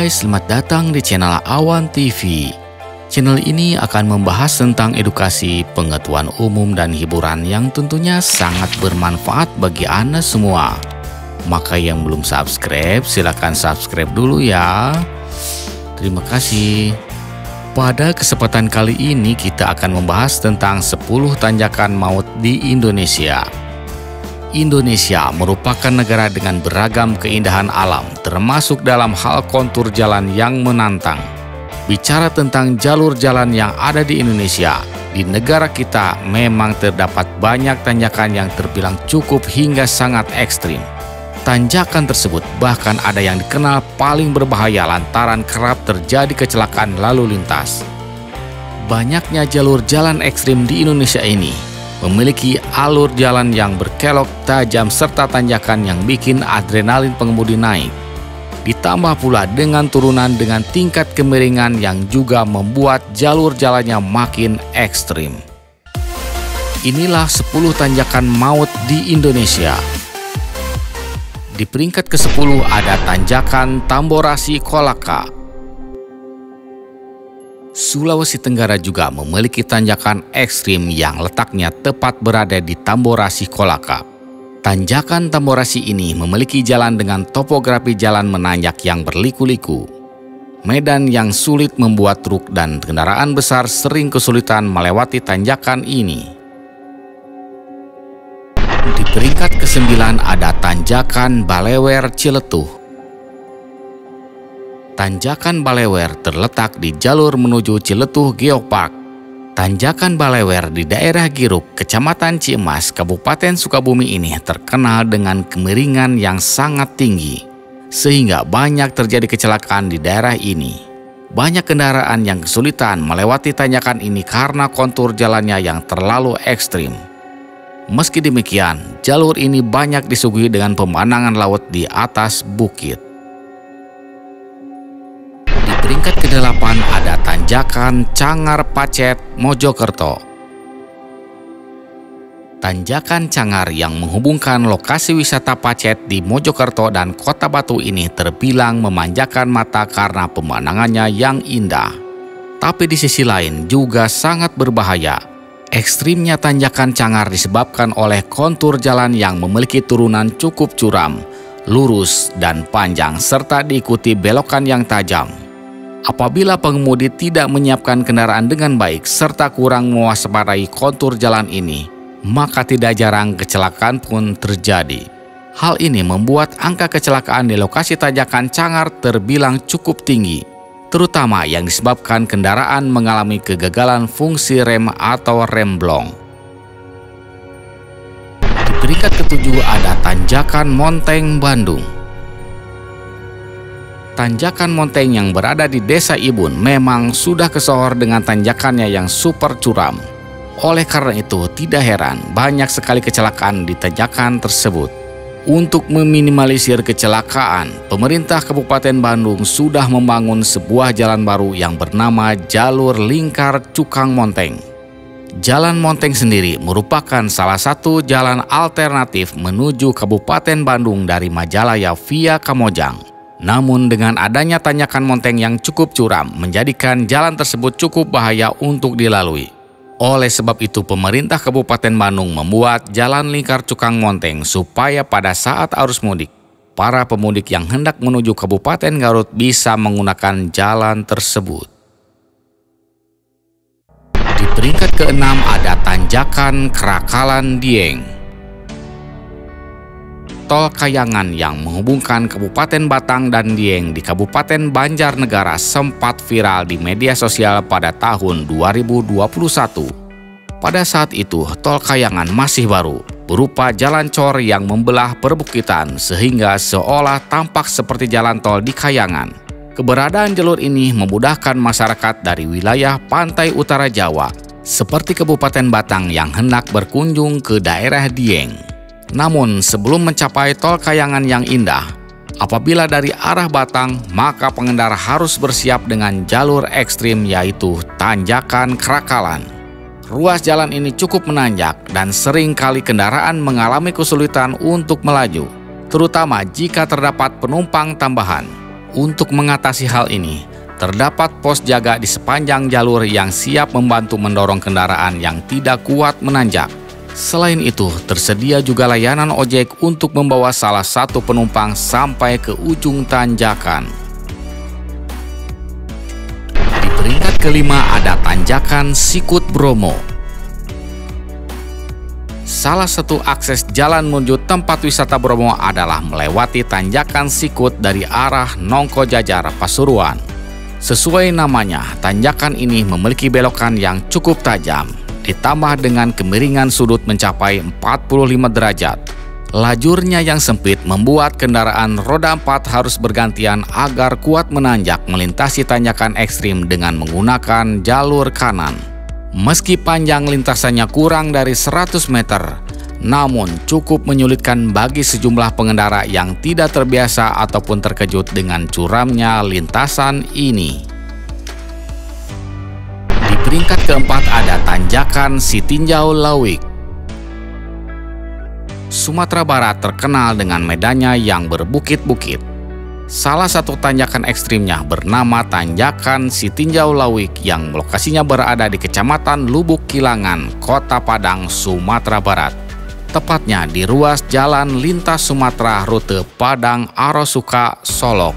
Hai, selamat datang di channel Awan TV. Channel ini akan membahas tentang edukasi, pengetahuan umum, dan hiburan yang tentunya sangat bermanfaat bagi Anda semua. Maka yang belum subscribe, silakan subscribe dulu ya. Terima kasih. Pada kesempatan kali ini kita akan membahas tentang 10 tanjakan maut di Indonesia. Indonesia merupakan negara dengan beragam keindahan alam, termasuk dalam hal kontur jalan yang menantang. Bicara tentang jalur jalan yang ada di Indonesia, di negara kita memang terdapat banyak tanjakan yang terbilang cukup hingga sangat ekstrim. Tanjakan tersebut bahkan ada yang dikenal paling berbahaya lantaran kerap terjadi kecelakaan lalu lintas. Banyaknya jalur jalan ekstrim di Indonesia ini memiliki alur jalan yang berkelok tajam serta tanjakan yang bikin adrenalin pengemudi naik. Ditambah pula dengan turunan dengan tingkat kemiringan yang juga membuat jalur jalannya makin ekstrim. Inilah 10 tanjakan maut di Indonesia. Di peringkat ke-10 ada tanjakan Tamborasi Kolaka. Sulawesi Tenggara juga memiliki tanjakan ekstrim yang letaknya tepat berada di Tamborasi Kolaka. Tanjakan Tamborasi ini memiliki jalan dengan topografi jalan menanjak yang berliku-liku. Medan yang sulit membuat truk dan kendaraan besar sering kesulitan melewati tanjakan ini. Di peringkat ke-9 ada tanjakan Balewer Ciletuh. Tanjakan Balewer terletak di jalur menuju Ciletuh Geopark. Tanjakan Balewer di daerah Giruk, Kecamatan Cimas, Kabupaten Sukabumi ini terkenal dengan kemiringan yang sangat tinggi, sehingga banyak terjadi kecelakaan di daerah ini. Banyak kendaraan yang kesulitan melewati tanjakan ini karena kontur jalannya yang terlalu ekstrim. Meski demikian, jalur ini banyak disuguhi dengan pemandangan laut di atas bukit. Peringkat ke-8 ada tanjakan Cangar Pacet, Mojokerto. Tanjakan Cangar yang menghubungkan lokasi wisata Pacet di Mojokerto dan Kota Batu ini terbilang memanjakan mata karena pemandangannya yang indah. Tapi di sisi lain juga sangat berbahaya. Ekstrimnya tanjakan Cangar disebabkan oleh kontur jalan yang memiliki turunan cukup curam, lurus, dan panjang serta diikuti belokan yang tajam. Apabila pengemudi tidak menyiapkan kendaraan dengan baik serta kurang mewaspadai kontur jalan ini, maka tidak jarang kecelakaan pun terjadi. Hal ini membuat angka kecelakaan di lokasi tanjakan Cangar terbilang cukup tinggi, terutama yang disebabkan kendaraan mengalami kegagalan fungsi rem atau remblong. Di peringkat ke-7 ada tanjakan Monteng, Bandung. Tanjakan Monteng yang berada di Desa Ibun memang sudah kesohor dengan tanjakannya yang super curam. Oleh karena itu, tidak heran banyak sekali kecelakaan di tanjakan tersebut. Untuk meminimalisir kecelakaan, pemerintah Kabupaten Bandung sudah membangun sebuah jalan baru yang bernama Jalur Lingkar Cukang Monteng. Jalan Monteng sendiri merupakan salah satu jalan alternatif menuju Kabupaten Bandung dari Majalaya via Kamojang. Namun dengan adanya tanjakan Monteng yang cukup curam menjadikan jalan tersebut cukup bahaya untuk dilalui. Oleh sebab itu pemerintah Kabupaten Bandung membuat Jalan Lingkar Cukang Monteng supaya pada saat arus mudik, para pemudik yang hendak menuju Kabupaten Garut bisa menggunakan jalan tersebut. Di peringkat ke-6 ada tanjakan Kerakalan Dieng. Tol Kayangan yang menghubungkan Kabupaten Batang dan Dieng di Kabupaten Banjarnegara sempat viral di media sosial pada tahun 2021. Pada saat itu, Tol Kayangan masih baru, berupa jalan cor yang membelah perbukitan sehingga seolah tampak seperti jalan tol di Kayangan. Keberadaan jalur ini memudahkan masyarakat dari wilayah pantai utara Jawa, seperti Kabupaten Batang yang hendak berkunjung ke daerah Dieng. Namun sebelum mencapai Tol Kayangan yang indah, apabila dari arah Batang, maka pengendara harus bersiap dengan jalur ekstrim yaitu tanjakan Kerakalan. Ruas jalan ini cukup menanjak dan sering kali kendaraan mengalami kesulitan untuk melaju, terutama jika terdapat penumpang tambahan. Untuk mengatasi hal ini, terdapat pos jaga di sepanjang jalur yang siap membantu mendorong kendaraan yang tidak kuat menanjak. Selain itu, tersedia juga layanan ojek untuk membawa salah satu penumpang sampai ke ujung tanjakan. Di peringkat kelima ada tanjakan Sikut Bromo. Salah satu akses jalan menuju tempat wisata Bromo adalah melewati tanjakan Sikut dari arah Nongko Jajar, Pasuruan. Sesuai namanya, tanjakan ini memiliki belokan yang cukup tajam, ditambah dengan kemiringan sudut mencapai 45 derajat. Lajurnya yang sempit membuat kendaraan roda 4 harus bergantian agar kuat menanjak melintasi tanjakan ekstrim dengan menggunakan jalur kanan. Meski panjang lintasannya kurang dari 100 meter, namun cukup menyulitkan bagi sejumlah pengendara yang tidak terbiasa ataupun terkejut dengan curamnya lintasan ini. Di peringkat keempat ada tanjakan Sitinjau Lawik. Sumatera Barat terkenal dengan medannya yang berbukit-bukit. Salah satu tanjakan ekstrimnya bernama Tanjakan Sitinjau Lawik yang lokasinya berada di Kecamatan Lubuk Kilangan, Kota Padang, Sumatera Barat. Tepatnya di ruas jalan lintas Sumatera rute Padang Arosuka Solok.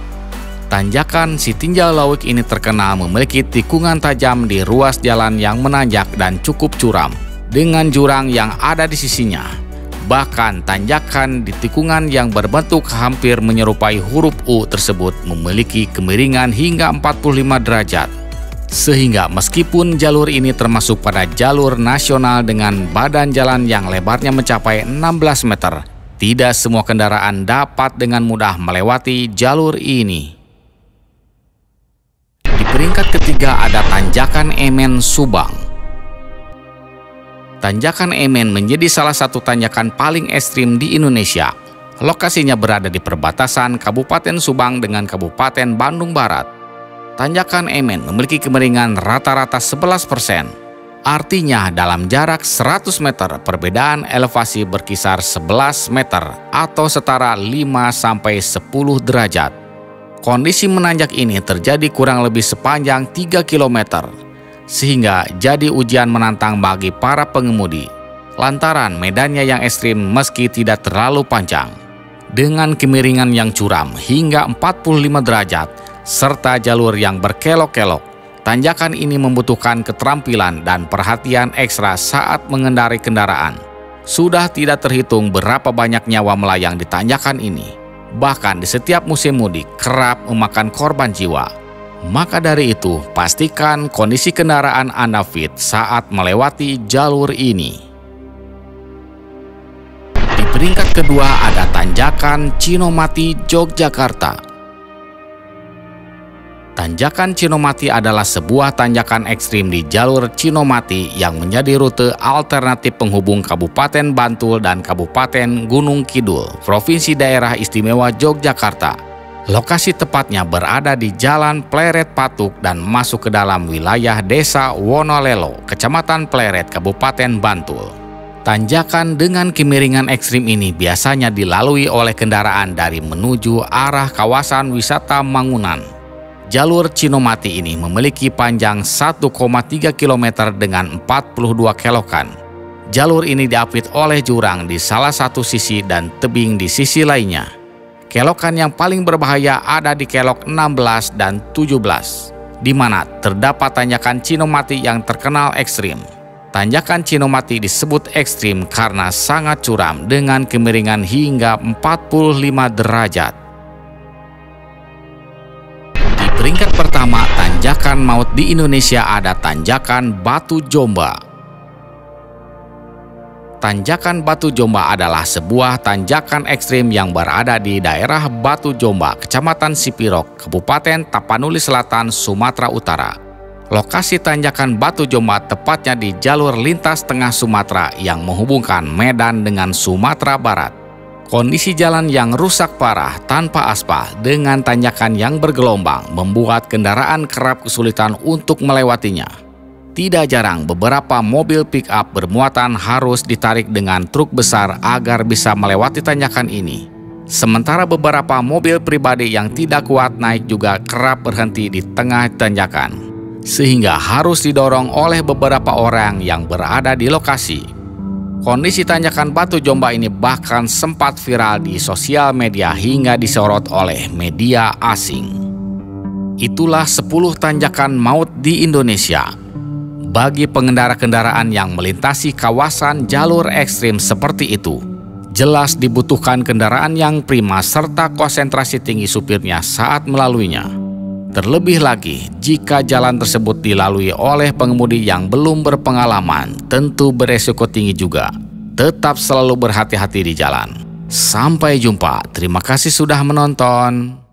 Tanjakan Sitinjau Lawik ini terkenal memiliki tikungan tajam di ruas jalan yang menanjak dan cukup curam, dengan jurang yang ada di sisinya. Bahkan tanjakan di tikungan yang berbentuk hampir menyerupai huruf U tersebut memiliki kemiringan hingga 45 derajat. Sehingga meskipun jalur ini termasuk pada jalur nasional dengan badan jalan yang lebarnya mencapai 16 meter, tidak semua kendaraan dapat dengan mudah melewati jalur ini. Di peringkat ketiga ada Tanjakan Emen Subang. Tanjakan Emen menjadi salah satu tanjakan paling ekstrim di Indonesia. Lokasinya berada di perbatasan Kabupaten Subang dengan Kabupaten Bandung Barat. Tanjakan Emen memiliki kemiringan rata-rata 11%. Artinya dalam jarak 100 meter perbedaan elevasi berkisar 11 meter atau setara 5-10 derajat. Kondisi menanjak ini terjadi kurang lebih sepanjang 3 km. Sehingga jadi ujian menantang bagi para pengemudi, lantaran medannya yang ekstrim meski tidak terlalu panjang. Dengan kemiringan yang curam hingga 45 derajat, serta jalur yang berkelok-kelok, tanjakan ini membutuhkan keterampilan dan perhatian ekstra saat mengendarai kendaraan. Sudah tidak terhitung berapa banyak nyawa melayang di tanjakan ini. Bahkan di setiap musim mudik kerap memakan korban jiwa. Maka dari itu, pastikan kondisi kendaraan Anda fit saat melewati jalur ini. Di peringkat kedua ada Tanjakan Cinomati, Yogyakarta. Tanjakan Cinomati adalah sebuah tanjakan ekstrim di jalur Cinomati yang menjadi rute alternatif penghubung Kabupaten Bantul dan Kabupaten Gunung Kidul, Provinsi Daerah Istimewa Yogyakarta. Lokasi tepatnya berada di Jalan Pleret Patuk dan masuk ke dalam wilayah Desa Wonolelo, Kecamatan Pleret, Kabupaten Bantul. Tanjakan dengan kemiringan ekstrim ini biasanya dilalui oleh kendaraan dari menuju arah kawasan wisata Mangunan. Jalur Cinomati ini memiliki panjang 1,3 km dengan 42 kelokan. Jalur ini diapit oleh jurang di salah satu sisi dan tebing di sisi lainnya. Kelokan yang paling berbahaya ada di kelok 16 dan 17, di mana terdapat tanjakan Cinomati yang terkenal ekstrim. Tanjakan Cinomati disebut ekstrim karena sangat curam dengan kemiringan hingga 45 derajat. Di peringkat pertama tanjakan maut di Indonesia ada Tanjakan Batu Jomba. Tanjakan Batu Jomba adalah sebuah tanjakan ekstrim yang berada di daerah Batu Jomba, Kecamatan Sipirok, Kabupaten Tapanuli Selatan, Sumatera Utara. Lokasi tanjakan Batu Jomba tepatnya di jalur lintas tengah Sumatera yang menghubungkan Medan dengan Sumatera Barat. Kondisi jalan yang rusak parah tanpa aspal dengan tanjakan yang bergelombang membuat kendaraan kerap kesulitan untuk melewatinya. Tidak jarang beberapa mobil pick-up bermuatan harus ditarik dengan truk besar agar bisa melewati tanjakan ini. Sementara beberapa mobil pribadi yang tidak kuat naik juga kerap berhenti di tengah tanjakan, sehingga harus didorong oleh beberapa orang yang berada di lokasi. Kondisi tanjakan Batu Jomba ini bahkan sempat viral di sosial media hingga disorot oleh media asing. Itulah 10 tanjakan maut di Indonesia. Bagi pengendara kendaraan yang melintasi kawasan jalur ekstrim seperti itu, jelas dibutuhkan kendaraan yang prima serta konsentrasi tinggi supirnya saat melaluinya. Terlebih lagi, jika jalan tersebut dilalui oleh pengemudi yang belum berpengalaman, tentu beresiko tinggi juga. Tetap selalu berhati-hati di jalan. Sampai jumpa, terima kasih sudah menonton.